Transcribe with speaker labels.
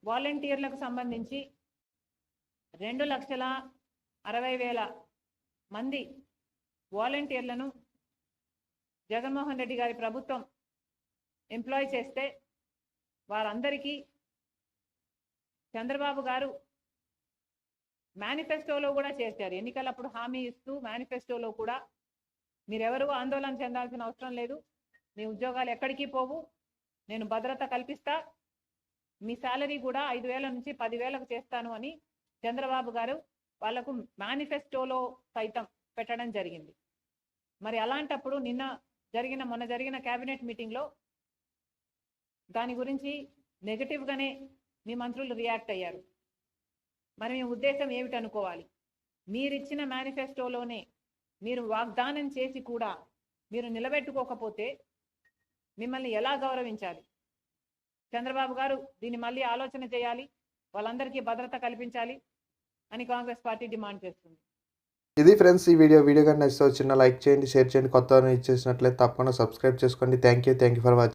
Speaker 1: వాలంటీర్లకు సంబంధించి 2,60,60,000 మంది వాలంటీర్లను జగన్మోహన్ రెడ్డి గారి ప్రభుత్వం ఎంప్లాయ్ చేస్తే వారందరికీ చంద్రబాబు గారు మేనిఫెస్టోలో కూడా చేశారు. ఎన్నికలప్పుడు హామీ ఇస్తూ మేనిఫెస్టోలో కూడా మీరెవరూ ఆందోళన చెందాల్సిన అవసరం లేదు, మీ ఉద్యోగాలు ఎక్కడికి పోవు, నేను భద్రత కల్పిస్తా, మీ శాలరీ కూడా 5,000 నుంచి 10,000కు చేస్తాను అని చంద్రబాబు గారు వాళ్లకు మేనిఫెస్టోలో సైతం పెట్టడం జరిగింది. మరి అలాంటప్పుడు మొన్న జరిగిన కేబినెట్ మీటింగ్లో దాని గురించి నెగటివ్గానే మీ మంత్రులు రియాక్ట్ అయ్యారు. మరి మీ ఉద్దేశం ఏమిటనుకోవాలి? మీరిచ్చిన మేనిఫెస్టోలోనే మీరు వాగ్దానం చేసి కూడా మీరు నిలబెట్టుకోకపోతే మిమ్మల్ని ఎలా గౌరవించాలి? చంద్రబాబు గారు దీన్ని మళ్ళీ ఆలోచన చేయాలి, వాళ్ళందరికీ భద్రత కల్పించాలి అని కాంగ్రెస్ పార్టీ డిమాండ్ చేస్తుంది.
Speaker 2: ఇది ఫ్రెండ్స్ ఈ వీడియో కానీ నచ్చితే చిన్న లైక్ చేయండి, షేర్ చేయండి. కొత్త ఇచ్చేసినట్లయితే తప్పకుండా సబ్స్క్రైబ్ చేసుకోండి. Thank you for watching.